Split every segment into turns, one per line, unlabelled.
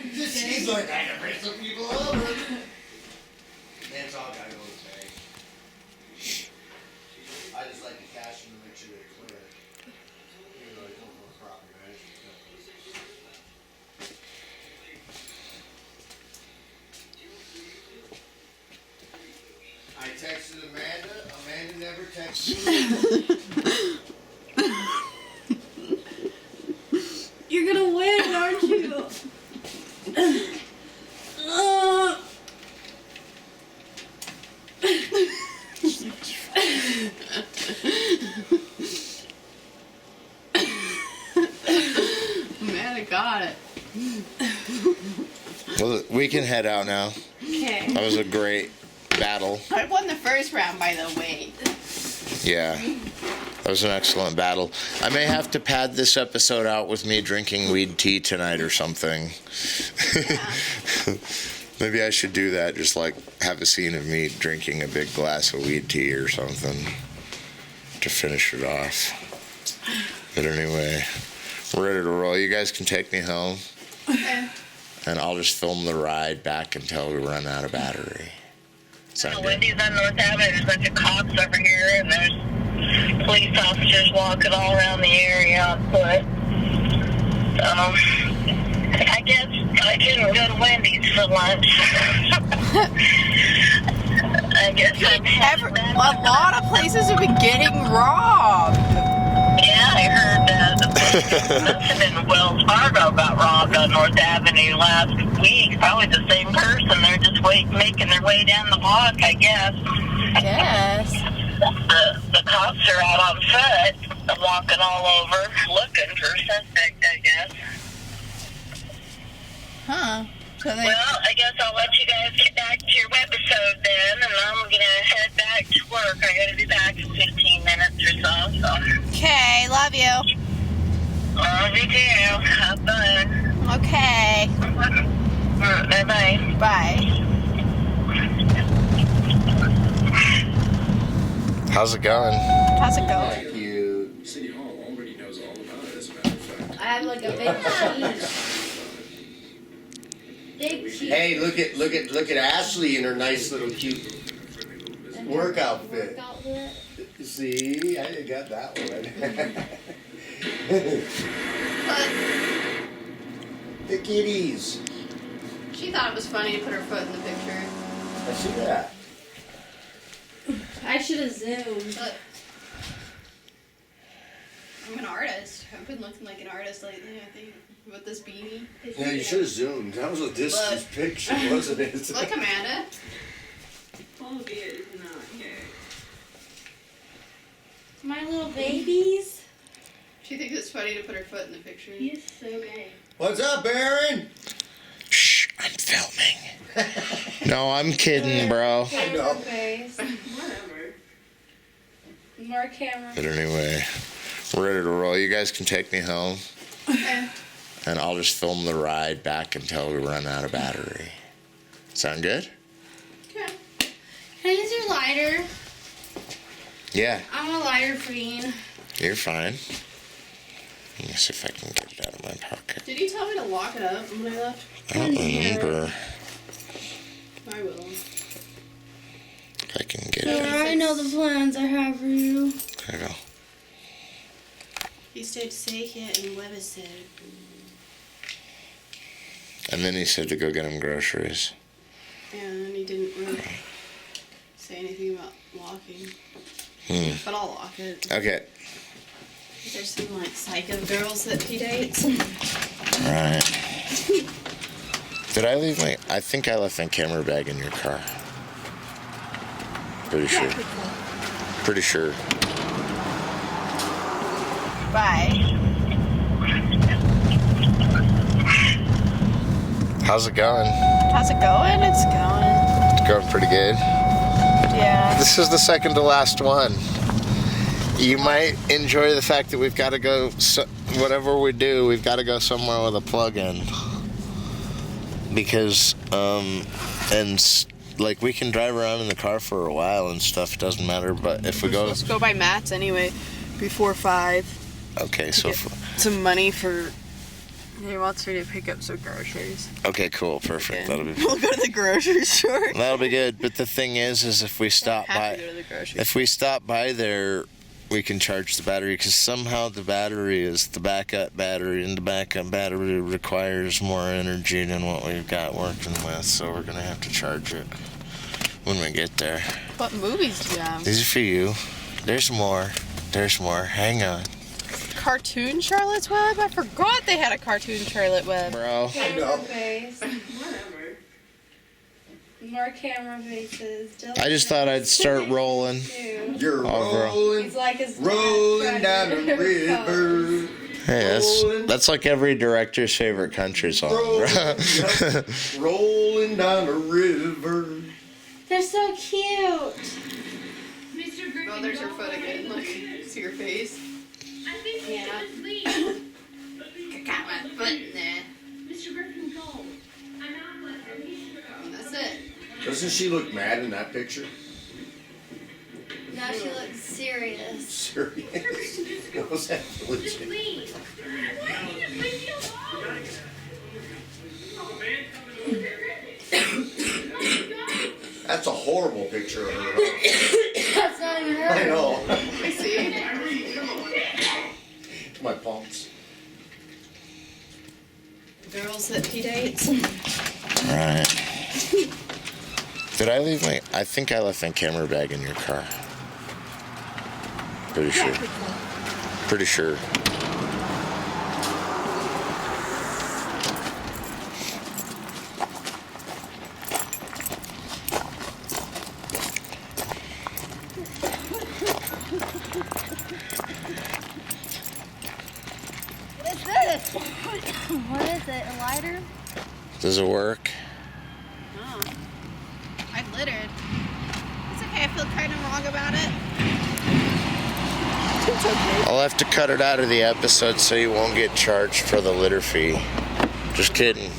She's like, I can bring some people over. It's all gotta go okay. I just like to cash them to make sure they're clear. Even though they come from a property management. I texted Amanda. Amanda never texted me.
You're gonna win, aren't you? Man, I got it.
Well, we can head out now.
Okay.
That was a great battle.
I won the first round, by the way.
Yeah. That was an excellent battle. I may have to pad this episode out with me drinking weed tea tonight or something.
Yeah.
Maybe I should do that. Just like have a scene of me drinking a big glass of weed tea or something to finish it off. But anyway, we're ready to roll. You guys can take me home.
Okay.
And I'll just film the ride back until we run out of battery. Sound good?
Wendy's on North Avenue. There's a bunch of cops over here, and there's police officers walking all around the area on foot. I guess I couldn't go to Wendy's for lunch. I guess
A lot of places have been getting robbed.
Yeah, I heard the person in Wells Fargo got robbed on North Avenue last week. Probably the same person. They're just making their way down the block, I guess.
Yes.
The cops are out on foot, walking all over, looking for a suspect, I guess.
Huh. So they...
Well, I guess I'll let you guys get back to your webisode then, and I'm going to head back to work. I got to be back in 15 minutes or so.
Okay, love you.
Love you too. Have fun.
Okay.
Bye-bye.
Bye.
How's it going?
How's it going?
Thank you.
City Hall already knows all about it, as a matter of fact.
I have like a big cheese.
Hey, look at Ashley in her nice little cute work outfit. See, I got that one. The kitties.
She thought it was funny to put her foot in the picture.
I see that.
I should have zoomed.
But I'm an artist. I've been looking like an artist lately, I think, with this beanie.
Yeah, you should have zoomed. That was a distance picture, wasn't it?
Look, Amanda.
Oh dear, it's not here.
My little babies.
She thinks it's funny to put her foot in the picture.
He's so gay.
What's up, Aaron?
Shh, I'm filming. No, I'm kidding, bro.
I know.
Face.
Whatever.
More camera.
But anyway, we're ready to roll. You guys can take me home.
Okay.
And I'll just film the ride back until we run out of battery. Sound good?
Okay.
Can I use your lighter?
Yeah,
I'm a lighter fiend.
you're fine. Let me see if I can get it out of my pocket.
Did you tell me to lock it up when I left?
I don't remember
I will.
if I can get
Sure,
it.
I know the plans I have for you.
There you go.
He stayed safe yet in Webisode.
And then he said to go get him groceries.
And he didn't really say anything about locking. But I'll lock it.
Okay.
There's some like psycho girls that he dates.
Alright. Did I leave I think I left my camera bag in your car. Pretty sure. Pretty sure.
Bye.
How's it going?
How's it going? It's going.
It's going pretty good.
Yeah.
This is the second to last one. You might enjoy the fact that we've got to go, whatever we do, we've got to go somewhere with a plug-in. Because, like, we can drive around in the car for a while and stuff, it doesn't matter, but if we go...
Let's go by Matt's anyway, before 5.
Okay, so...
Some money for He wants me to pick up some groceries.
Okay, cool, perfect. That'll be
We'll go to the grocery store.
that'll be good. But the thing is if we stop
Have to
by,
go to the grocery store.
if we stop by there, we can charge the battery because somehow the battery is the backup battery, and the backup battery requires more energy than what we've got working with. So we're gonna have to charge it when we get there.
What movies do you have?
These are for you. There's more. There's more. Hang on,
Cartoon Charlotte's Web? I forgot they had a cartoon Charlotte Web.
bro.
Camera face.
Whatever.
More camera faces.
I just thought I'd start rolling.
You're
Oh, bro.
rolling,
He's like his
rolling down the river.
Hey, that's like every director's favorite country song, bro.
Rolling down the river.
They're so cute.
Mr. Griffin,
Oh, there's your foot again. Look, see your face.
I think we
Yeah.
should just leave.
Got my foot in there.
Mr. Griffin, go. I'm out with him. He should go.
That's it.
Doesn't she look mad in that picture?
Now she looks serious.
Serious? What was that?
Just
Legit?
leave. Why don't you just leave me alone?
That's a horrible picture of her.
That's not even her.
I know.
I see.
My palms.
Girls that he dates.
Alright. Did I leave I think I left my camera bag in your car. Pretty sure. Pretty sure.
What is this? What is it? A lighter?
Does it work?
Oh. I littered. It's okay. I feel kind of wrong about it. It's okay.
I'll have to cut it out of the episode so you won't get charged for the litter fee. Just kidding.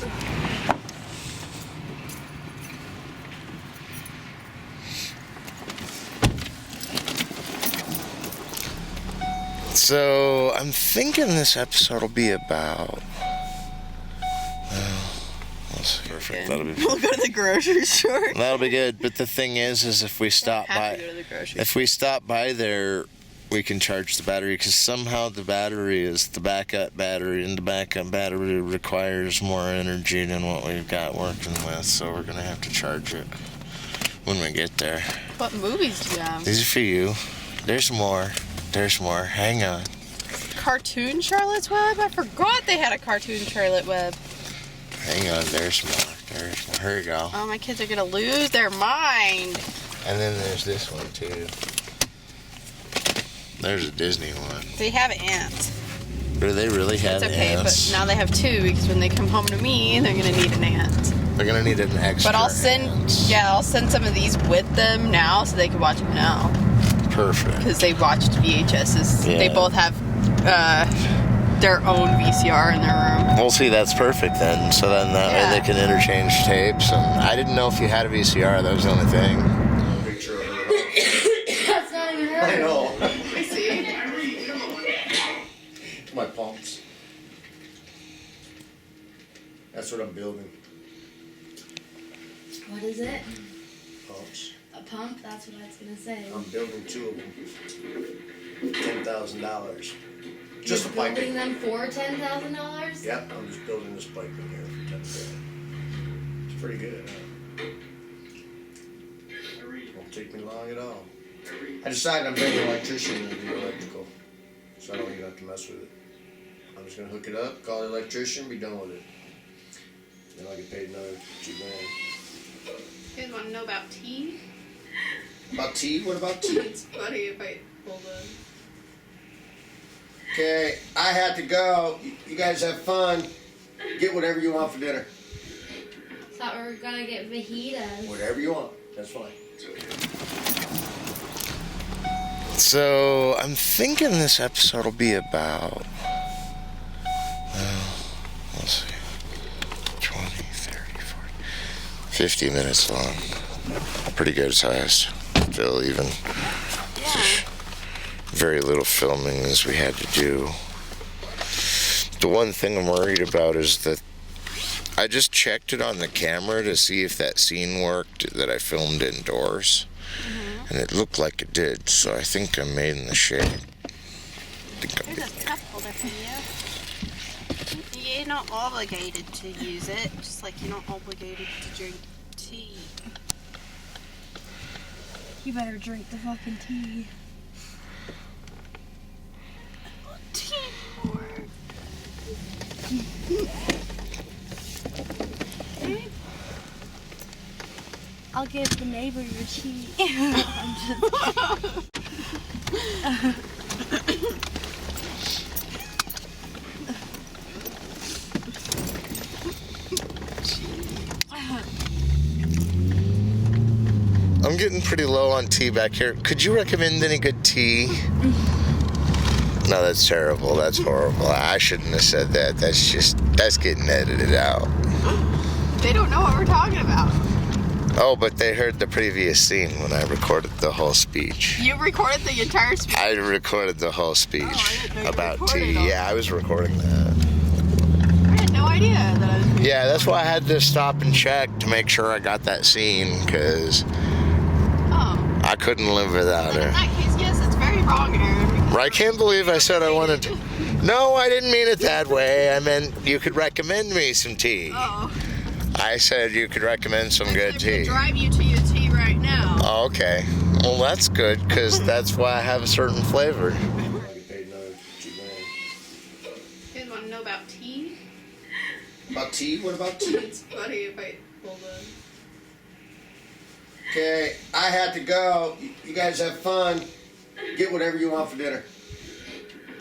So I'm thinking this episode will be about. We'll see. Perfect. That'll be.
We'll go to the grocery store.
That'll be good. But the thing is if we stop
Have to
by,
go to the grocery
if we stop by there, we can charge the battery because somehow the battery is the backup battery, and the backup battery requires more energy than what we've got working with. So we're gonna have to charge it when we get there.
What movies do you have?
These are for you. There's more. There's more. Hang on.
Cartoon Charlotte's Web? I forgot they had a cartoon Charlotte Web.
Hang on. There's more. There's more. Here we go.
Oh, my kids are gonna lose their mind.
And then there's this one too. There's a Disney one.
They have ants.
Do they really have
It's okay,
ants?
but now they have two because when they come home to me, they're gonna need an ant.
They're gonna need an extra.
But I'll send,
ant.
I'll send some of these with them now so they can watch them now
Perfect.
because they watched VHSs.
Yeah.
They both have their own VCR in their room.
Well, see, that's perfect then. So then that way they can interchange tapes. And I didn't know if you had a VCR. That was the only thing.
Picture of her.
That's not even her.
I know.
I see.
My palms. That's what I'm building.
What is it?
Pumps.
A pump? That's what I was gonna say.
I'm building two of them. $10,000. Just a
You're
pipe.
building them for $10,000?
Yep, I'm just building this pipe in here for 10 grand. It's pretty good, huh? Won't take me long at all. I decided I'm bringing an electrician to do electrical, so I don't even have to mess with it. I'm just gonna hook it up, call the electrician, be done with it. Then I'll get paid another 2 grand.
You guys want to know about tea?
About tea? What about tea?
It's funny if I hold on.
Okay, I have to go. You guys have fun. Get whatever you want for dinner.
Thought we were gonna get fajitas.
Whatever you want. That's fine.
So I'm thinking this episode will be about. We'll see. 20, 30, 40, 50 minutes long. Pretty good sized. Still even. Very little filming as we had to do The one thing I'm worried about is that I just checked it on the camera to see if that scene worked that I filmed indoors. And it looked like it did, so I think I'm made in the shade.
There's a cup holder for you. You're not obligated to use it, just like you're not obligated to drink tea.
You better drink the fucking tea.
Teamwork.
I'll give the neighbor your tea. I'm just
I'm getting pretty low on tea back here. Could you recommend any good tea? No, that's terrible. That's horrible. I shouldn't have said that. That's getting edited out.
They don't know what we're talking about.
Oh, but they heard the previous scene when I recorded the whole speech.
You recorded the entire speech?
I recorded the whole speech
didn't know you
about
recorded
tea.
all
Yeah, I was recording that.
I had no idea that I was.
Yeah, that's why I had to stop and check to make sure I got that scene, because I couldn't live without
In
her.
that case, yes, it's very wrong, Aaron.
I can't believe I said I wanted to. No, I didn't mean it that way. I meant you could recommend me some tea.
Oh.
I said you could recommend some good
I'm
tea.
gonna drive you to your tea right now.
Oh, okay. Well, that's good, because that's why I have a certain flavor.
I get paid another $2 grand.
You guys want to know about tea?
About tea? What about tea?
It's funny if I hold on.
Okay, I had to go. You guys have fun. Get whatever you want for dinner.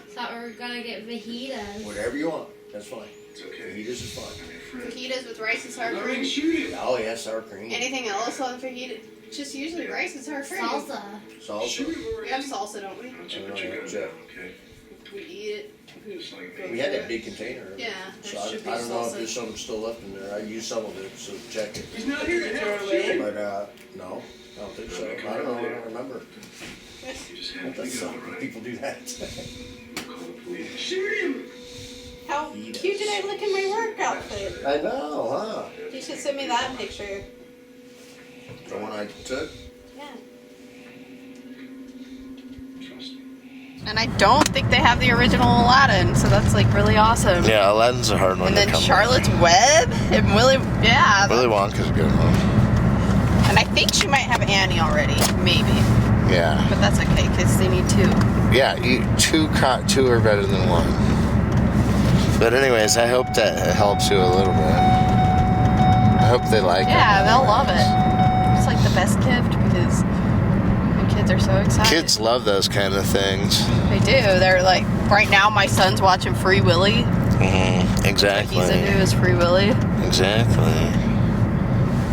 thought we were gonna get fajitas.
Whatever you want. That's fine.
It's okay.
Fajitas is fine.
Fajitas with rice and sour
Let
cream.
me shoot him.
Oh, yeah, sour cream.
Anything else on fajita? Just usually rice and sour cream.
Salsa.
Salsa.
Shoot him
We
already.
have salsa, don't we?
I'll check what you got now, okay?
We eat it.
Just like
Go
We had
through
that
it.
big container.
Yeah,
So
there
I
should be
don't know if
salsa.
there's some still left in there. I used some of it, so check it.
He's not here to
Throw
help.
it away.
But, no, I don't think so. I don't know. I don't remember.
You just
I
have to
thought
go,
some
right?
people do that.
Call the police. Shoot him!
How cute did I look in my work outfit?
I know, huh?
You should send me that picture.
The one I took?
Yeah.
Trust me.
And I don't think they have the original Aladdin, so that's like really awesome.
Yeah, Aladdin's a hard one
And
to
then
come
Charlotte's Web and Willy, yeah.
Willy Wonka's a good one.
And I think she might have Annie already, maybe.
Yeah.
But that's okay, because they need two.
Yeah, two are better than one. But anyways, I hope that helps you a little bit. I hope they like it.
Yeah, they'll love it. It's like the best gift because the kids are so excited.
Kids love those kind of things.
They do. They're like, right now my son's watching Free Willy.
Exactly.
He's into his Free Willy.
Exactly.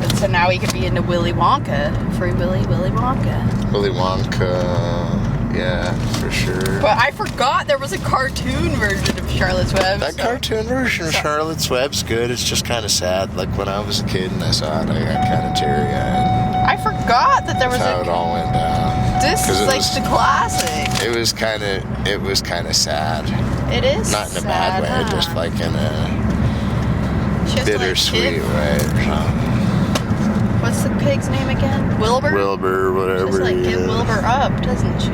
And so now he could be into Willy Wonka. Free Willy, Willy Wonka.
Willy Wonka, yeah, for sure.
But I forgot there was a cartoon version of Charlotte's Web.
That cartoon version of Charlotte's Web's good. It's just kind of sad. Like when I was a kid and I saw it, I got kind of teary-eyed.
I forgot that there was
That's how it all went down.
This
'Cause
is
it
like
was-
the classic.
It was kind of sad.
It is
Not in a
sad,
bad way,
huh?
just like in a
She has to, like,
bittersweet
kid-
way or something.
What's the pig's name again? Wilbur?
Wilbur, whatever.
Just like
he
give
is.
Wilbur up, doesn't she?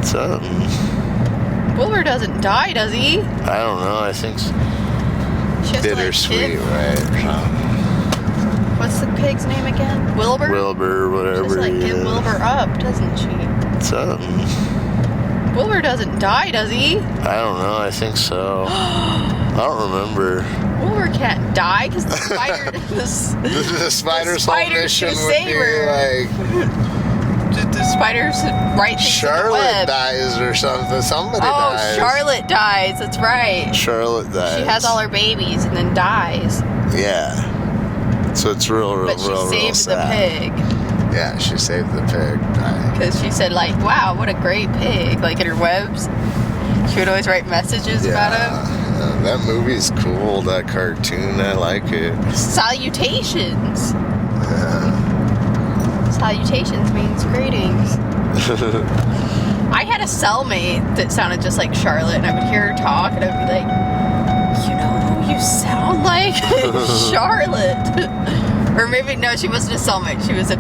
Something.
Wilbur doesn't die, does he?
I don't know. I think
She has to, like,
bittersweet
kid-
way or something.
What's the pig's name again? Wilbur?
Wilbur, whatever.
Just like
he
give
is.
Wilbur up, doesn't she?
Something.
Wilbur doesn't die, does he?
I don't know. I think so. I don't remember.
Wilbur can't die because the spider
The spider's whole
spider's
mission
gonna
would
save
be
her.
like
the spider's right things in the
Charlotte
web.
dies or something. Somebody
Oh,
dies.
Charlotte dies. That's right.
Charlotte dies.
She has all her babies and then dies.
Yeah. So it's real
But she saved the
sad.
pig.
Yeah, she saved the pig. Dying.
Because she said, like, wow, what a great pig. Like in her webs. She would always write messages about him.
That movie's cool. That cartoon, I like it.
Salutations.
Yeah.
Salutations means greetings. I had a cellmate that sounded just like Charlotte, and I would hear her talk, and I would be like, You sound like Charlotte. Or maybe, no, she wasn't a cellmate. She was a,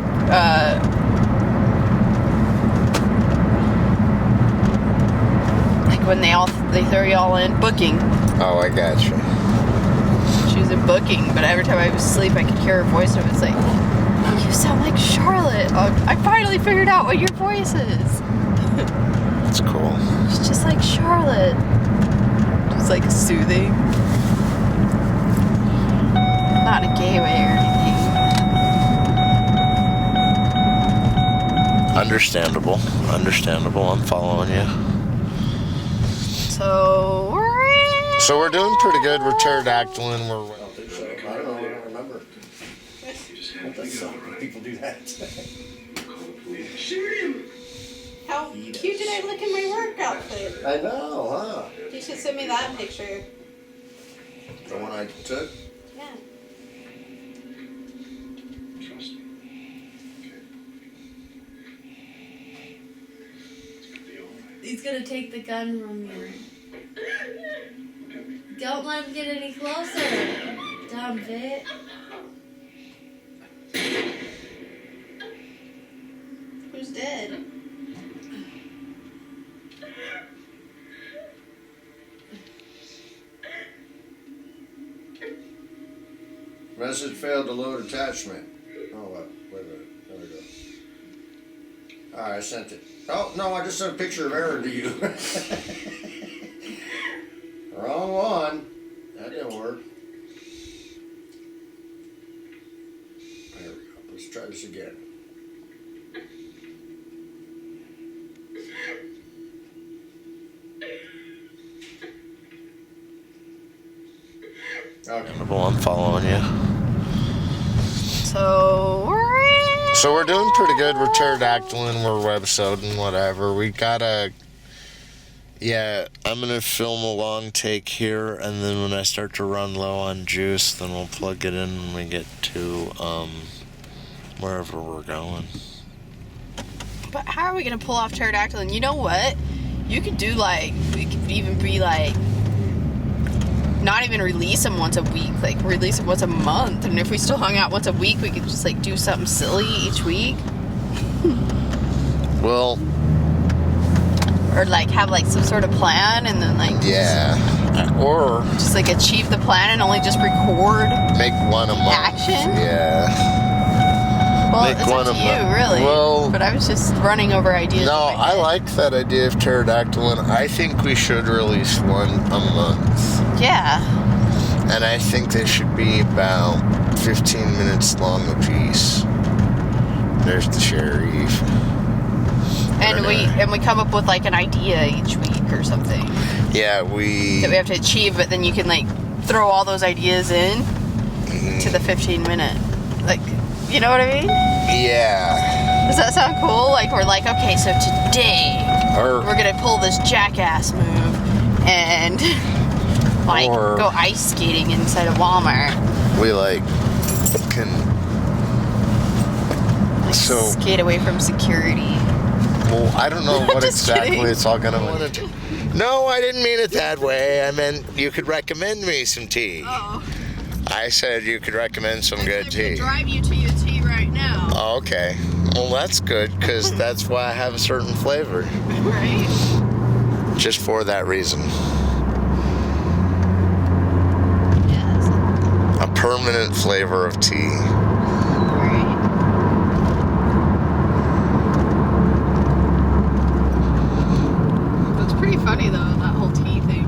like when they throw you all in, booking.
Oh, I got you.
She was in booking, but every time I was asleep, I could hear her voice, and it was like, you sound like Charlotte. Oh, I finally figured out what your voice is.
That's cool.
It's just like Charlotte. Just like soothing. Not in a gay way or anything.
Understandable. I'm following you.
So
we're doing pretty good. We're pterodactyling.
I don't think so. I don't know. I don't remember. That's something. People do that.
Shoot him!
how cute did I look in my work outfit?
I know, huh?
You should send me that picture.
The one I took?
Yeah.
Trust me. Okay. It's gonna be alright.
He's gonna take the gun from you. Don't let him get any closer. Dumb bitch.
Who's dead?
Message failed to load attachment. Oh, wait a minute. There we go. Alright, I sent it. Oh, no, I just sent a picture of Aaron to you. Wrong one. That didn't work. There we go. Let's try this again. Okay.
I'm following you.
So
we're doing pretty good. We're pterodactyling. We're webisoding, whatever. We gotta. Yeah, I'm gonna film a long take here, and then when I start to run low on juice, then we'll plug it in when we get to wherever we're going.
But how are we gonna pull off pterodactyl? And you know what? You could do like, we could even be like, not even release them once a week, like release them once a month. And if we still hung out once a week, we could just like do something silly each week.
Well,
or like have like some sort of plan and then like
yeah, or
just like achieve the plan and only just record
make one a month.
action.
Yeah.
Well,
Make
it's
one
up to
a
you,
month.
really.
Well,
but I was just running over ideas.
No,
in my
I
head.
like that idea of pterodactyling. I think we should release one a month.
Yeah.
And I think they should be about 15 minutes long a piece. There's the sheriff.
And we come up with like an idea each week or something.
Yeah,
That we have to achieve, but then you can like throw all those ideas in to the 15-minute. Like, you know what I mean?
Yeah.
Does that sound cool? Like we're like, okay, so today
Or
we're gonna pull this jackass move and like
Or-
go ice skating inside a Walmart.
we like can.
Like,
So-
skate away from security.
Well, I don't know what
Just
exactly
kidding.
it's all gonna. No, I didn't mean it that way. I meant you could recommend me some tea.
Oh.
I said you could recommend some good tea.
Drive you to your tea right now.
Oh, okay. Well, that's good, because that's why I have a certain flavor.
Right?
Just for that reason.
Yes.
A permanent flavor of tea.
Right. That's pretty funny though, that whole tea thing.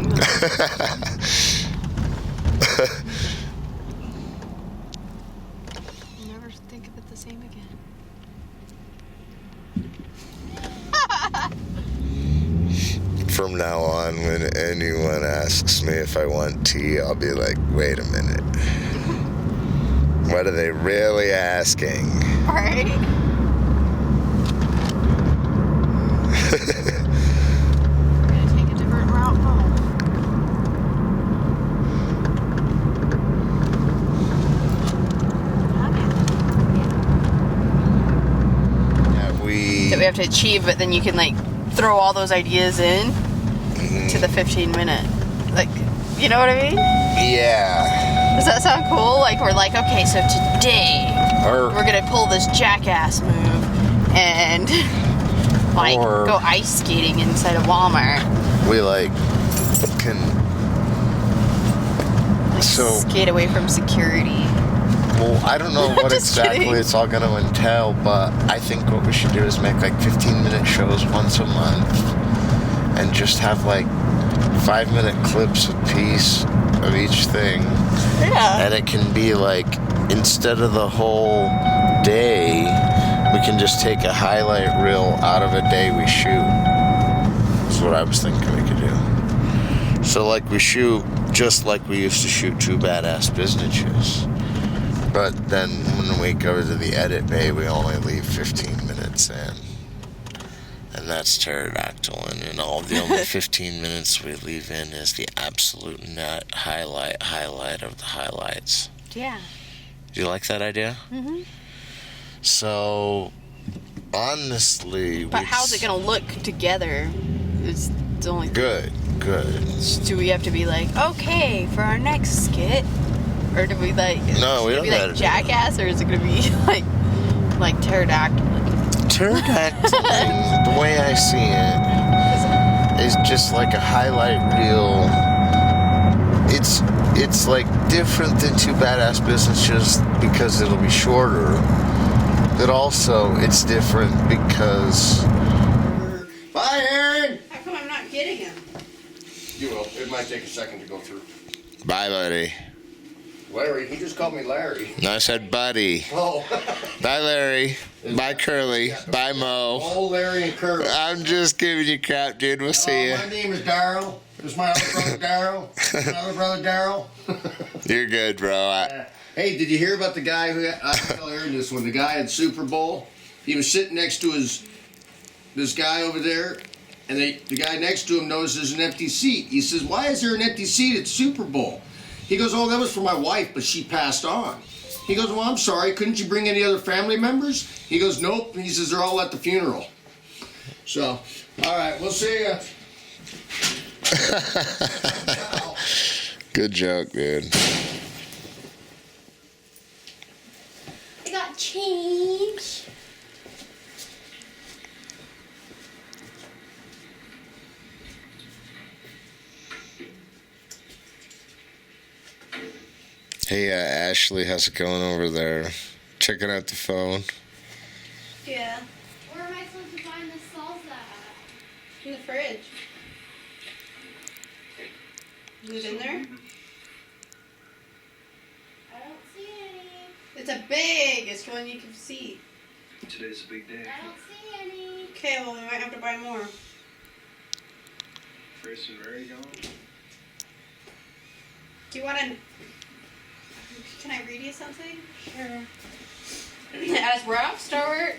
Never think of it the same again.
From now on, when anyone asks me if I want tea, I'll be like, wait a minute. What are they really asking?
Right? We're gonna take a different route home.
Yeah,
That we have to achieve, but then you can like throw all those ideas in to the 15-minute. Like, You know what I mean?
Yeah.
Does that sound cool? Like, we're like, okay, so today
Or
we're gonna pull this jackass move and like
Or-
go ice skating inside a Walmart.
we like can.
Like,
So-
skate away from security.
Well, I don't know what
Just
exactly
kidding.
it's all going to entail, but I think what we should do is make like 15-minute shows once a month and just have like 5-minute clips apiece of each thing.
Yeah.
And it can be like, instead of the whole day, we can just take a highlight reel out of a day we shoot. That's what I was thinking we could do. So like we shoot just like we used to shoot Two Badass Biznitches. But then when we go to the edit bay, we only leave 15 minutes in. And that's pterodactyl. And all the only 15 minutes we leave in is the absolute nut highlight of the highlights.
Yeah.
Do you like that idea?
Mm-hmm.
So, honestly...
But how's it gonna look together? It's the only thing.
Good.
Do we have to be like, okay, for our next skit? Or do we like...
No, we
is it
don't
be
gotta
like
do
jackass, or is it gonna be like pterodactyl?
Pterodactyling, the way I see it, is just like a highlight reel. It's like different than Two Badass Biznitches because it'll be shorter. But also, it's different because...
Bye, Aaron!
How come I'm not getting him?
You will. It might take a second to go through.
Bye, buddy.
Larry, he just called me Larry.
No, I said buddy.
Oh.
Bye, Larry. Bye, Curly. Bye, Mo.
Oh, Larry and Kurt.
I'm just giving you crap, dude. We'll see you.
My name is Daryl. This is my other brother Daryl. My other brother Daryl.
You're good, bro.
Hey, did you hear about the guy who I tell Aaron this one? The guy at Super Bowl. He was sitting next to this guy over there, and the guy next to him knows there's an empty seat. He says, "Why is there an empty seat at Super Bowl?" He goes, "Oh, that was for my wife, but she passed on." He goes, "Well, I'm sorry. Couldn't you bring any other family members?" He goes, "Nope." He says, "They're all at the funeral." So, all right, we'll see ya.
Good joke, dude.
I got change.
Hey, Ashley, how's it going over there? Checking out the phone.
Yeah.
Where am I supposed to find this salsa at?
In the fridge. Is it in there?
I don't see any.
It's a biggest one you can see.
Today's a big day.
I don't see any.
Okay, well, we might have to buy more.
Grace and Ray gone?
Do you want to... Can I read you something? Sure. As Rockstar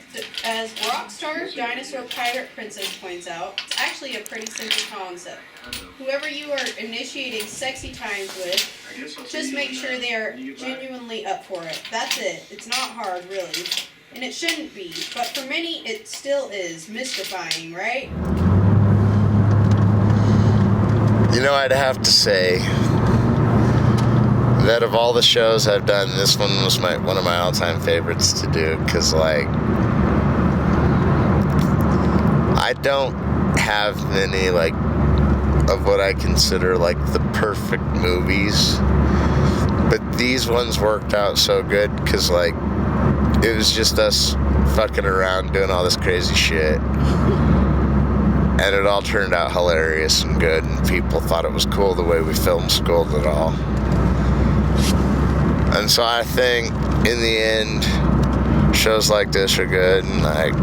Dinosaur Pirate Princess points out, it's actually a pretty simple concept. Whoever you are initiating sexy times with,
I guess I'll see
just
you
make
when,
sure they are
when you get back.
genuinely up for it. That's it. It's not hard, really. And it shouldn't be. But for many, it still is mystifying, right?
You know, I'd have to say that of all the shows I've done, this one was one of my all-time favorites to do, because, like, I don't have many, like, of what I consider, like, the perfect movies, but these ones worked out so good, because, like, it was just us fucking around doing all this crazy shit. And it all turned out hilarious and good, and people thought it was cool the way we film schooled it all. And so I think, in the end, shows like this are good, and like,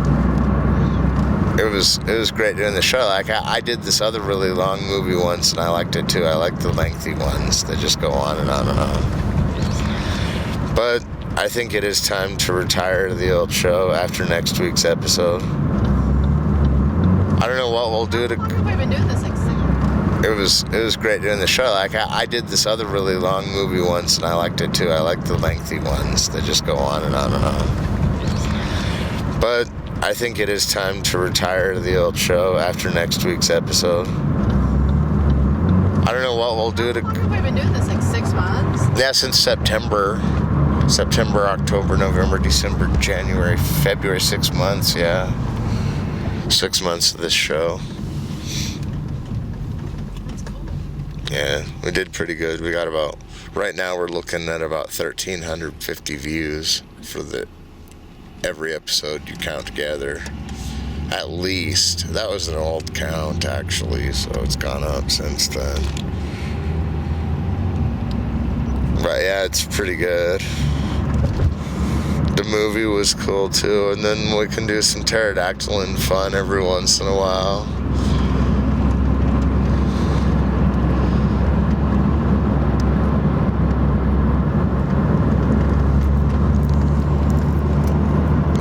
it was great doing the show. Like, I did this other really long movie once, and I liked it too. I like the lengthy ones that just go on and on and on. But I think it is time to retire the old show after next week's episode. I don't know what we'll do to...
How long have we been doing this? Like 6
It was great doing the show. Like, I did this other really long movie once, and I liked it too. I like the lengthy ones that just go on and on and on. But I think it is time to retire the old show after next week's episode. I don't know what we'll we'll do it.
We've been doing this like 6 months.
Yeah, since September, October, November, December, January, February, 6 months, yeah. 6 months of this show.
That's cool.
Yeah, we did pretty good. We got about, right now we're looking at about 1,350 views for every episode you count together. At least. That was an old count, actually, so it's gone up since then. But yeah, it's pretty good. The movie was cool too, and then we can do some pterodactyling fun every once in a while.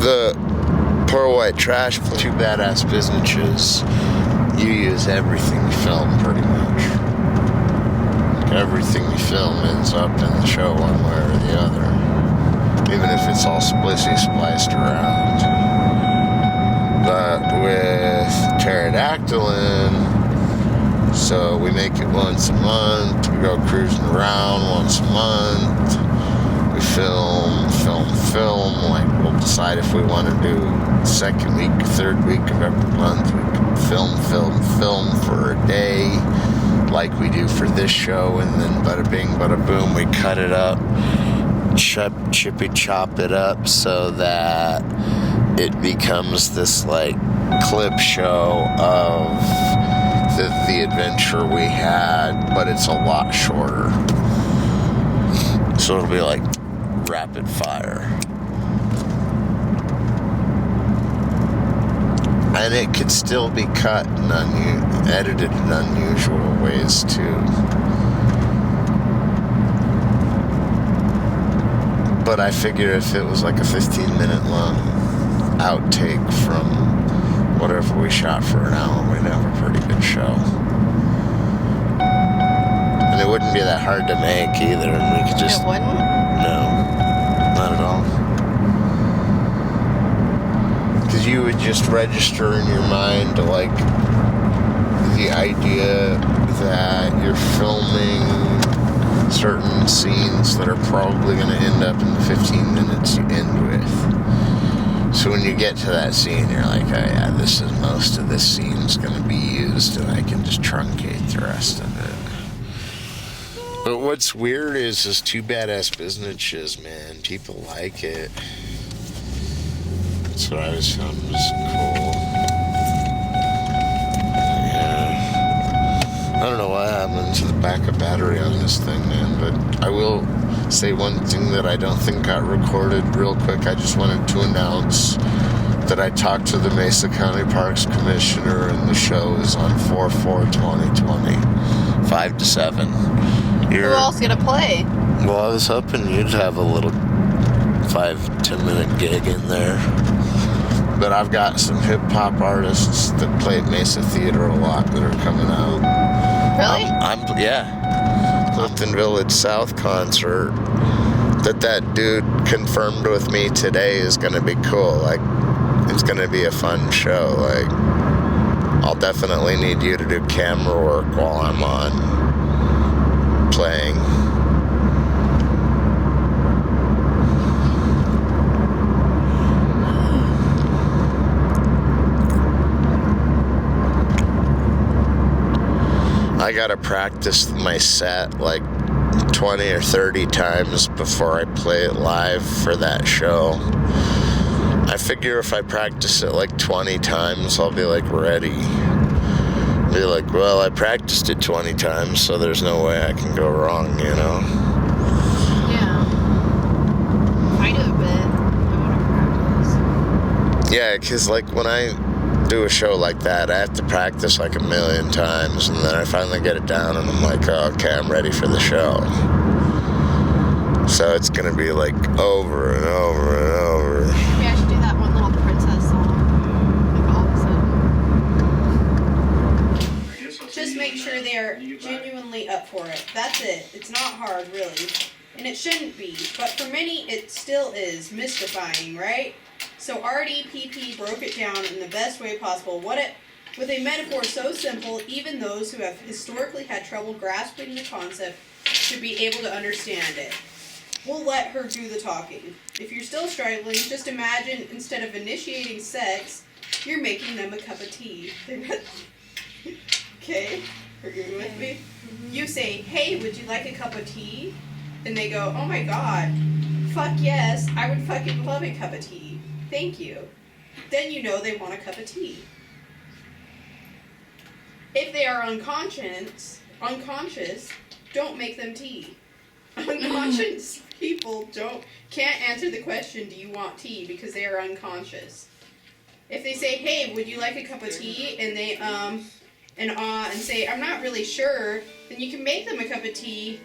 The Poor White Trash, 2 Badass Biznitches. You use everything you film, pretty much. Everything you film ends up in the show one way or the other. Even if it's all spliced around. But with pterodactyling, so we make it once a month. We go cruising around once a month. We film. Like, we'll decide if we want to do second week, third week of every month. We can film for a day, like we do for this show, and then bada bing, bada boom, we cut it up, chippy chop it up so that it becomes this like clip show of the adventure we had, but it's a lot shorter. So it'll be like rapid fire. And it could still be cut and edited in unusual ways too. But I figure if it was like a 15-minute long outtake from whatever we shot for an hour, we'd have a pretty good show. And it wouldn't be that hard to make either, and we could just...
It wouldn't?
No, not at all. Because you would just register in your mind, like, the idea that you're filming certain scenes that are probably going to end up in the 15 minutes you end with. So when you get to that scene, you're like, oh yeah, most of this scene's going to be used, and I can just truncate the rest of it. But what's weird is 2 Badass Biznitches, man. People like it. That's what I always found was cool. Yeah. I don't know what happened to the backup battery on this thing, man, but I will say one thing that I don't think got recorded real quick. I just wanted to announce that I talked to the Mesa County Parks Commissioner, and the show is on 4/4/2020, 5 to 7.
Who else gonna play?
Well, I was hoping you'd have a little 5-10 minute gig in there. But I've got some hip-hop artists that play at Mesa Theater a lot that are coming out.
Really?
Yeah. Clifton Village South concert that dude confirmed with me today is going to be cool. Like, it's going to be a fun show. Like, I'll definitely need you to do camera work while I'm on playing. I gotta practice my set like 20 or 30 times before I play it live for that show. I figure if I practice it like 20 times, I'll be like ready. Be like, well, I practiced it 20 times, so there's no way I can go wrong, you know?
Yeah. I do a bit. I want to practice.
Yeah, because like when I do a show like that, I have to practice like 1,000,000 times, and then I finally get it down, and I'm like, oh, okay, I'm ready for the show. So it's gonna be like over and over and over.
Maybe I should do that one little princess song. Like all of a sudden. Just make sure they're genuinely up for it. That's it. It's not hard, really. And it shouldn't be. But for many, it still is mystifying, right? So RDPP broke it down in the best way possible. What it With a metaphor so simple, even those who have historically had trouble grasping the concept should be able to understand it. We'll let her do the talking. If you're still struggling, just imagine instead of initiating sex, you're making them a cup of tea. Okay? Are you with me? You say, hey, would you like a cup of tea? And they go, oh my god, fuck yes, I would fucking love a cup of tea. Thank you. Then you know they want a cup of tea. If they are unconscious, don't make them tea. Unconscious people can't answer the question, do you want tea, because they are unconscious. If they say, hey, would you like a cup of tea? And they and say, I'm not really sure, then you can make them a cup of tea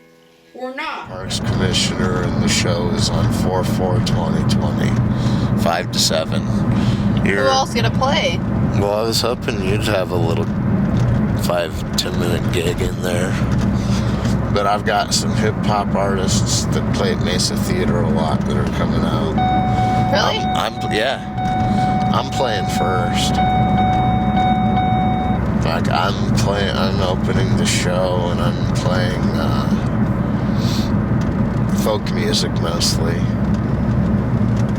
or not.
Parks Commissioner, and the show is on 4/4/2020, 5 to 7.
Who else gonna play?
Well, I was hoping you'd have a little 5-10 minute gig in there. But I've got some hip-hop artists that play at Mesa Theater a lot that are coming out.
Really?
I'm playing first. Like, I'm opening the show, and I'm playing folk music mostly.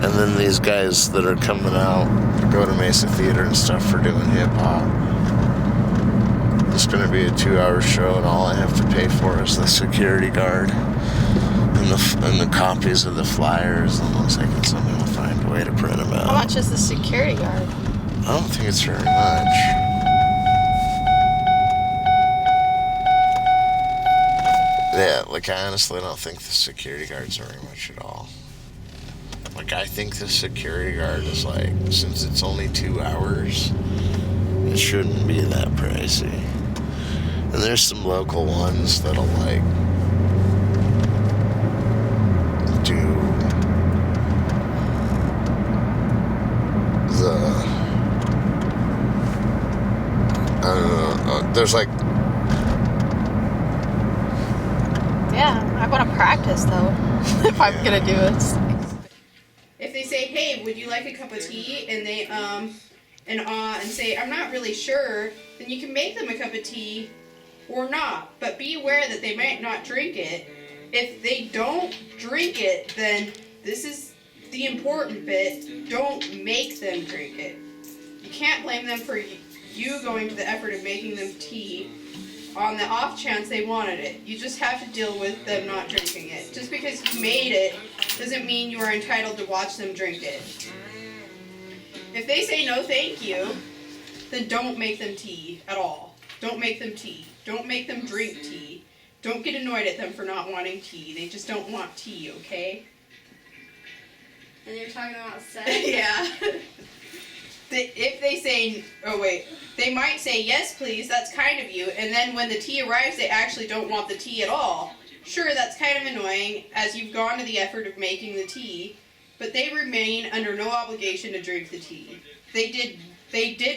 And then these guys that are coming out go to Mesa Theater and stuff for doing hip-hop. It's going to be a 2-hour show, and all I have to pay for is the security guard and the copies of the flyers, unless I can somehow find a way to print them out.
How much is the security guard?
I don't think it's very much. Yeah, like, I honestly don't think the security guard's very much at all. Like, I think the security guard is like, since it's only 2 hours, it shouldn't be that pricey. And there's some local ones that'll, like, do I don't know, there's like...
Yeah, I want to practice, though, if I'm gonna do it. If they say, hey, would you like a cup of tea? And they, and say, I'm not really sure, then you can make them a cup of tea or not. But be aware that they might not drink it. If they don't drink it, then this is the important bit. Don't make them drink it. You can't blame them for you going to the effort of making them tea on the off chance they wanted it. You just have to deal with them not drinking it. Just because you made it doesn't mean you are entitled to watch them drink it. If they say no thank you, then don't make them tea at all. Don't make them tea. Don't make them drink tea. Don't get annoyed at them for not wanting tea. They just don't want tea, okay?
And you're talking about sex?
Yeah. If they say, they might say, yes, please, that's kind of you, and then when the tea arrives, they actually don't want the tea at all. Sure, that's kind of annoying, as you've gone to the effort of making the tea, but they remain under no obligation to drink the tea. They did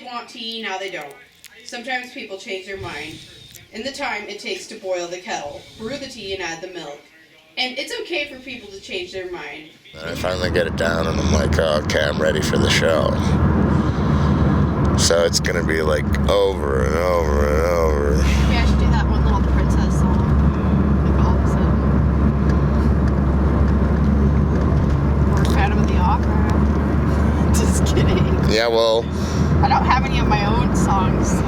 want tea, now they don't. Sometimes people change their mind. In the time it takes to boil the kettle, brew the tea, and add the milk. And it's okay for people to change their mind.
And I finally get it down, and I'm like, oh, okay, I'm ready for the show. So it's gonna be like over and over and over.
Maybe I should do that one little princess song. Like all of a sudden. Or Phantom of the Opera. Just kidding.
Yeah, well,
I don't have any of my own songs, so.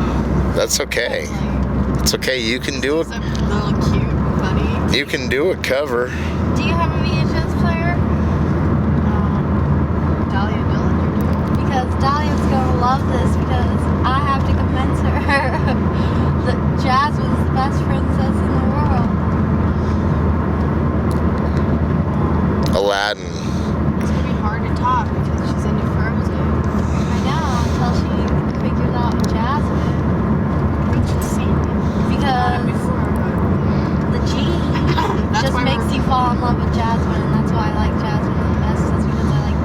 that's okay. It's okay, you can do it.
It's a little cute, funny.
You can do a cover.
Do you have a VHS player?
Dahlia Dillinger.
Because Dahlia's gonna love this because I have to convince her that Jasmine's the best princess in the world.
Aladdin.
It's gonna be hard to talk because she's into Frozen.
I know, until she figures out Jasmine.
I think she's seen it.
Because the genie
That's
just
why
makes you fall in love with Jasmine, and that's why I like Jasmine the best, is because I like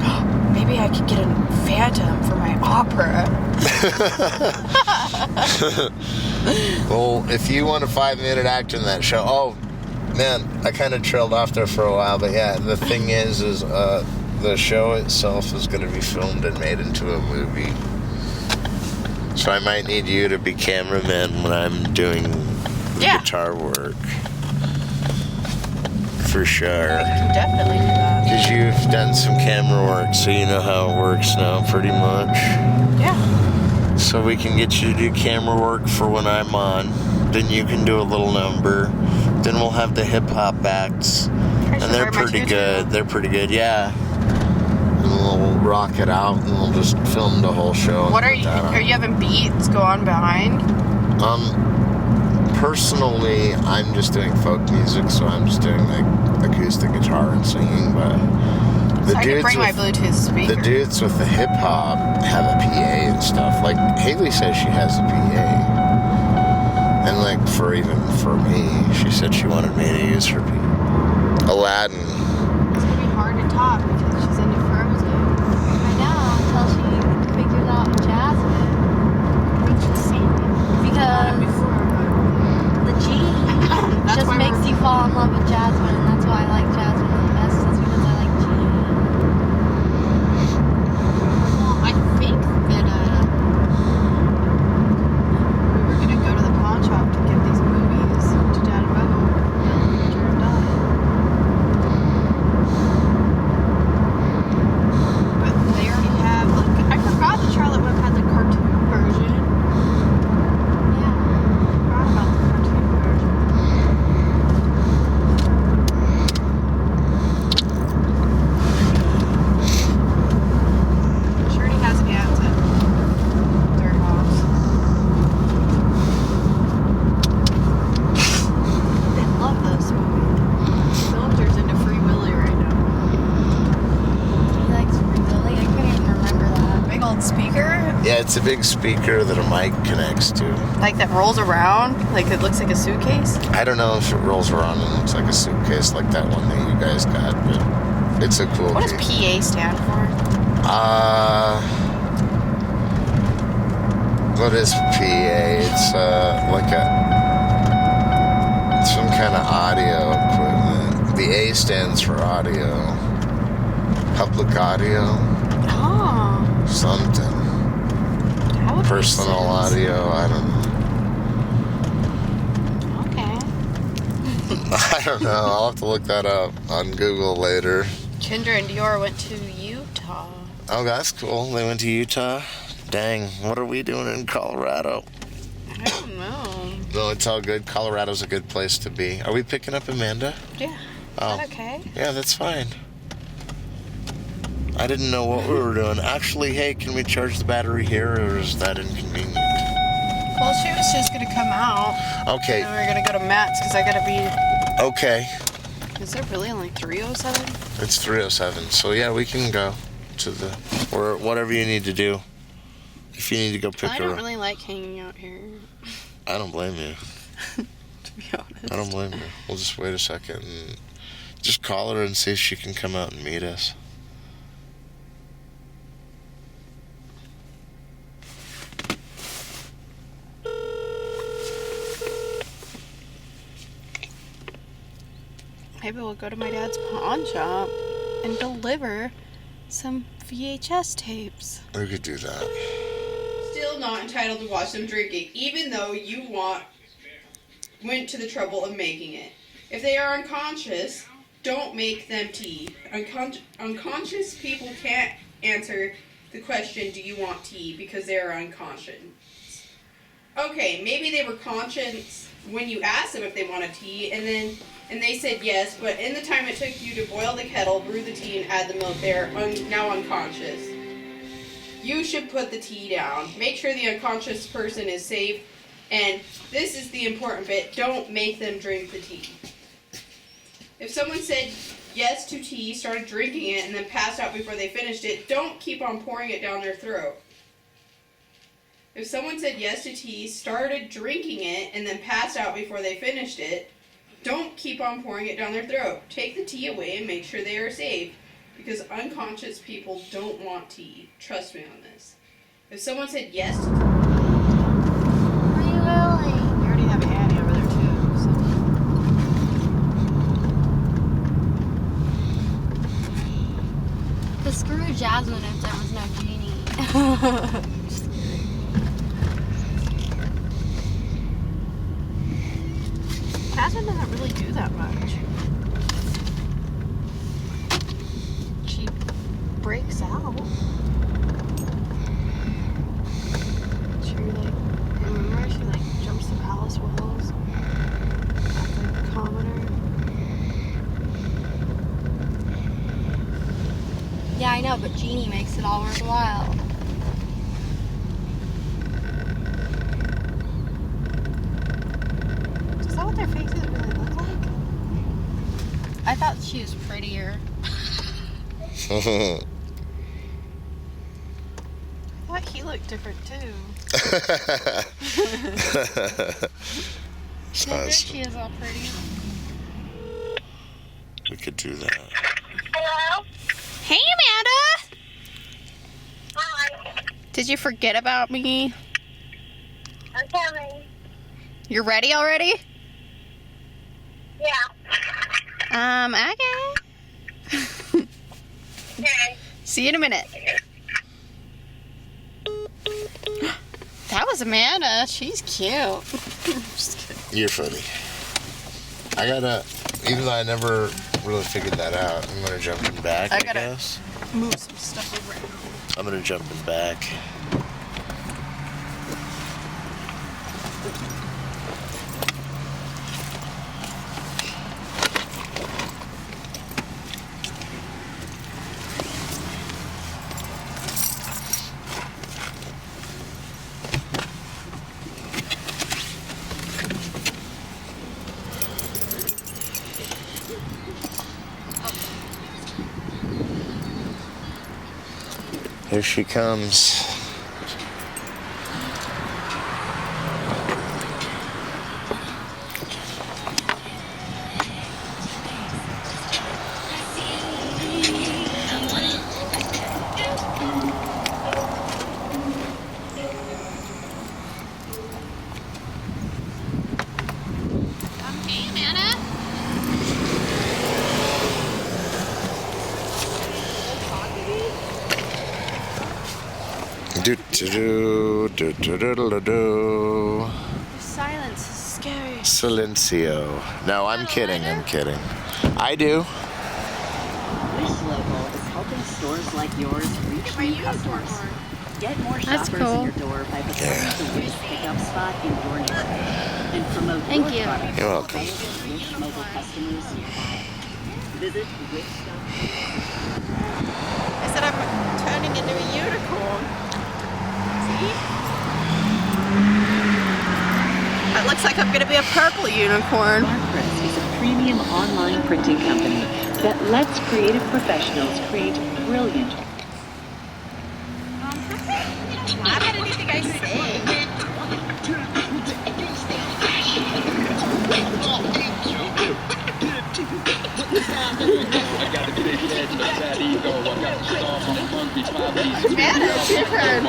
genie.
Maybe I could get a Phantom for my opera.
Well, if you want a 5-minute act in that show, oh man, I kind of trailed off there for a while, but yeah, the thing is the show itself is going to be filmed and made into a movie. So I might need you to be cameraman when I'm doing
Yeah.
guitar work. For sure.
We can definitely do that.
Because you've done some camera work, so you know how it works now, pretty much.
Yeah.
So we can get you to do camera work for when I'm on. Then you can do a little number. Then we'll have the hip-hop acts.
I should
And they're
wear my
pretty
tutu.
good. They're pretty good, yeah. And we'll rock it out, and we'll just film the whole show.
What are you having beats go on behind?
Personally, I'm just doing folk music, so I'm just doing like acoustic guitar and singing, but
So I can bring my Bluetooth speaker.
the dudes with the hip hop have a PA and stuff. Like Haley says she has a PA. And like for me, she said she wanted me to use her PA. Aladdin.
It's gonna be hard to talk because she's into Frozen. I know, until she figures out Jasmine. Because the G just makes you fall in love with Jasmine, and that's why I like Jasmine the best, is because I like G.
Well, I think that we were gonna go to the pawn shop to give these movies to Dad and Bubba. Turned out. But they already have, like, I forgot that Charlotte Web had the cartoon version.
Yeah.
I forgot about the cartoon version. She already has ants at their house. They love this movie. Soldier's into Free Willy right now.
He likes Free Willy. I couldn't even remember that.
Big old speaker,
Yeah, it's a big speaker that a mic connects to.
like that rolls around, like it looks like a suitcase.
I don't know if it rolls around and looks like a suitcase like that one that you guys got, but it's a cool
What does
case.
PA stand for?
What is PA? It's it's some kind of audio equipment. The A stands for audio. Public audio,
Oh,
something.
that would make
Personal
sense.
audio, I don't know.
Okay.
I don't know. I'll have to look that up on Google later.
Kendra and Dior went to Utah.
Oh, that's cool. They went to Utah. Dang, what are we doing in Colorado?
I don't know.
No, it's all good. Colorado's a good place to be. Are we picking up Amanda?
Yeah. Is
Oh,
that okay?
yeah, that's fine. I didn't know what we were doing. Actually, hey, can we charge the battery here, or is that inconvenient?
Well, she was just gonna come out.
Okay,
And we're gonna go to Matt's because I gotta be.
okay.
Is there really only 307?
It's 3:07, so yeah, we can go to the, or whatever you need to do. If you need to go pick
I
her
don't
up.
really like hanging out here,
I don't blame you.
to be honest.
I don't blame you. We'll just wait a second and just call her and see if she can come out and meet us.
Maybe we'll go to my dad's pawn shop and deliver some VHS tapes.
We could do that.
Still not entitled to watch them drinking, even though you went to the trouble of making it. If they are unconscious, don't make them tea. Unconscious people can't answer the question, do you want tea, because they are unconscious. Okay, maybe they were conscious when you asked them if they wanted tea, and they said yes, but in the time it took you to boil the kettle, brew the tea, and add the milk, they are now unconscious. You should put the tea down. Make sure the unconscious person is safe, and this is the important bit, don't make them drink the tea. If someone said yes to tea, started drinking it, and then passed out before they finished it, don't keep on pouring it down their throat. If someone said yes to tea, started drinking it, and then passed out before they finished it, don't keep on pouring it down their throat. Take the tea away and make sure they are safe, because unconscious people don't want tea. Trust me on this. If someone said yes to
Free Willy.
you already have Annie over there too,
But screw Jasmine if there was no genie.
Frozen doesn't really do that much. She breaks out. She like, remember she like jumps the palace walls at the commoner.
Yeah, I know, but Genie makes it all worthwhile.
Is that what their faces really look like?
I thought she was prettier.
I thought he looked different too.
Maybe she is all pretty.
We could do that.
Hello?
Hey, Amanda!
Hi.
Did you forget about me?
I'm coming.
You're ready already?
Yeah.
Okay.
Okay.
See you in a minute. That was Amanda. She's cute. Just kidding.
You're funny. I gotta, even though I never really figured that out, I'm gonna jump in back, I
gotta-
guess.
Move some stuff around.
I'm gonna jump in back. Here she comes.
Hey, Amanda.
Do do do do do do do.
Your silence is scary.
Silencio. No, I'm kidding. I'm kidding. I do.
Wish Local is helping stores like yours reach new customers. Get more
That's
shoppers
cool.
in your door by becoming the Wish pickup spot in your neighborhood and promote
Thank
your
you.
products
You're welcome.
to Wish mobile customers nearby. Visit wish.com.
I said I'm turning into a unicorn. See? That looks like I'm gonna be a purple unicorn.
Press is a premium online printing company that lets creative professionals create brilliant
Laugh at anything I say. Amanda, it's your turn.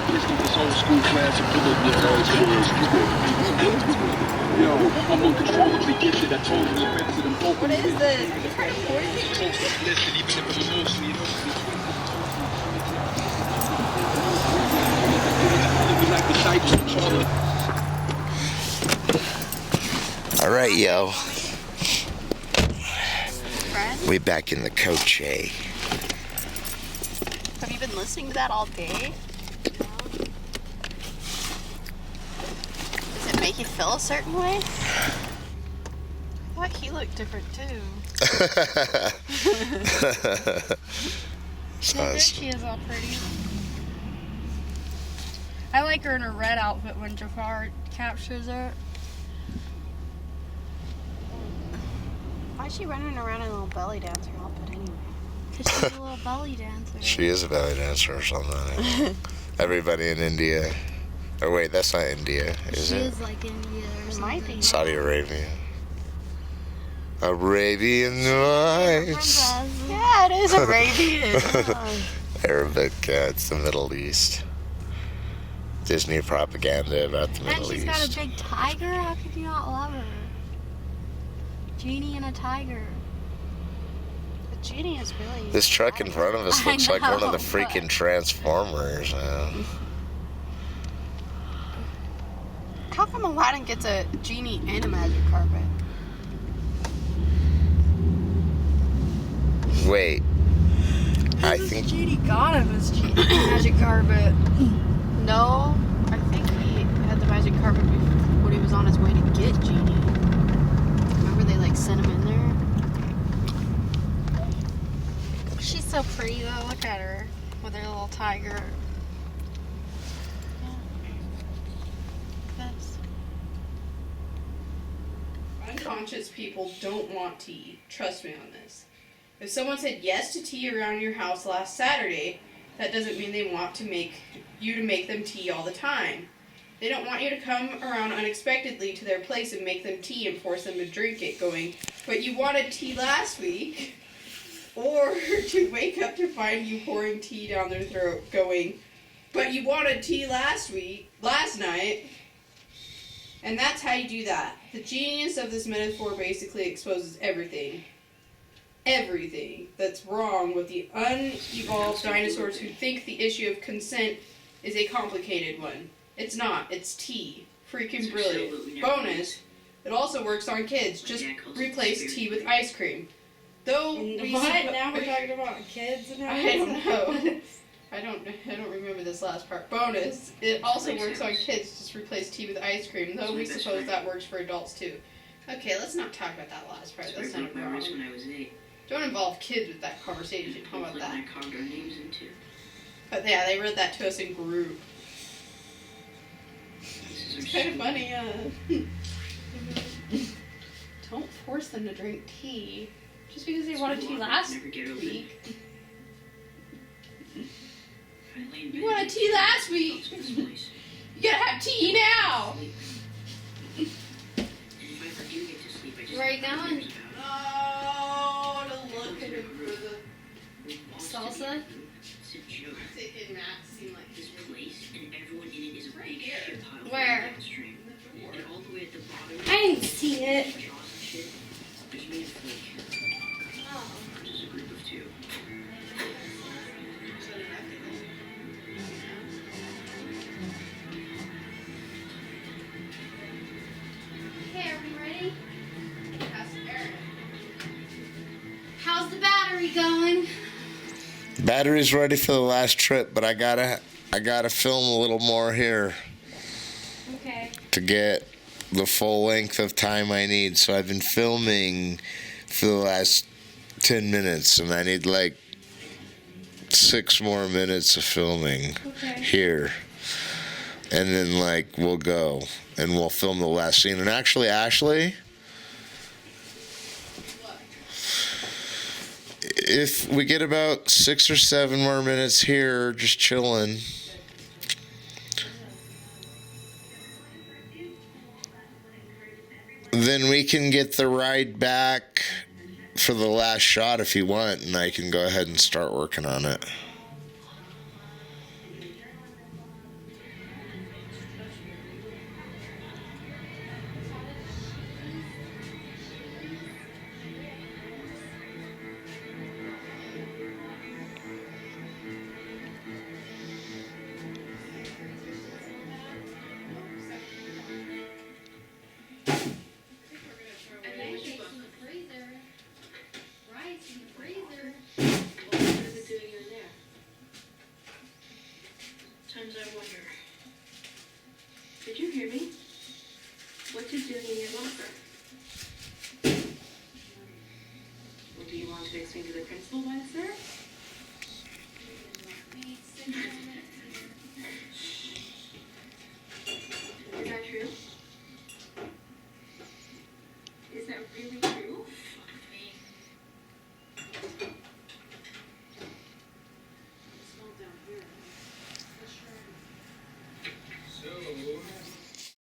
What is this? Are you trying to force me?
All right, yo.
Friend?
We back in the coach.
Have you been listening to that all day? Does it make you feel a certain way? I thought he looked different too.
Maybe she is all pretty. I like her in her red outfit when Jafar captures her.
Why is she running around in a little belly dancer outfit anyway?
Because she's a little belly dancer.
She is a belly dancer or something. Everybody in India. Oh wait, that's not India, is
She
it?
is like India or
It might
something.
be.
Saudi Arabia. Arabian Nights.
Yeah, it is Arabian.
Arabic, it's the Middle East. Disney propaganda about the
And
Middle
she's
East.
got a big tiger. How could you not love her? Genie and a tiger.
The genie is really.
This truck in front of us
I
looks like one of the
know,
freaking
but-
Transformers.
How come Aladdin gets a genie and a magic carpet?
Wait. I think
Genie got him his magic carpet.
No, I think he had the magic carpet when he was on his way to get Genie. Remember they like sent him in there?
She's so pretty though. Look at her with her little tiger. That's
Unconscious people don't want tea. Trust me on this. If someone said yes to tea around your house last Saturday, that doesn't mean they want to make them tea all the time. They don't want you to come around unexpectedly to their place and make them tea and force them to drink it, going, "But you wanted tea last week." Or to wake up to find you pouring tea down their throat, going, "But you wanted tea last night." And that's how you do that. The genius of this metaphor basically exposes everything that's wrong with the unevolved dinosaurs who think the issue of consent is a complicated one. It's not. It's tea. Freaking brilliant. Bonus, it also works on kids. Just replace tea with ice cream. Though
now we're talking about kids and
I don't know. I don't remember this last part. Bonus, it also works on kids. Just replace tea with ice cream. Though we suppose that works for adults too. Okay, let's not talk about that last part. That's not wrong. Don't involve kids with that conversation. How about that? But yeah, they wrote that to us in group. It's kind of funny, Don't force them to drink tea. Just because they wanted tea last week. You wanted tea last week. You gotta have tea now.
Where are you going?
Oh, to look at him for the
Salsa?
taking Matt seem like
This place and everyone in it is a
right
big
here.
shit pile.
Where?
Downstream. And all the way at the bottom.
I didn't see it.
Jaws and shit. There's made of flake.
Oh.
There's a group of two.
Okay, are we ready?
That's Aaron.
How's the battery going?
battery's ready for the last trip, but I gotta film a little more here
Okay.
to get the full length of time I need. So I've been filming for the last 10 minutes, and I need like 6 more minutes of filming here. And then like we'll go and we'll film the last scene. And actually, Ashley, if we get about 6 or 7 more minutes here just chilling, then we can get the ride back for the last shot if you want, and I can go ahead and start working on it.
Sometimes I wonder, did you hear me? What's it doing in your locker? Well, do you want to explain to the principal why it's there? Is that true? Is that really true?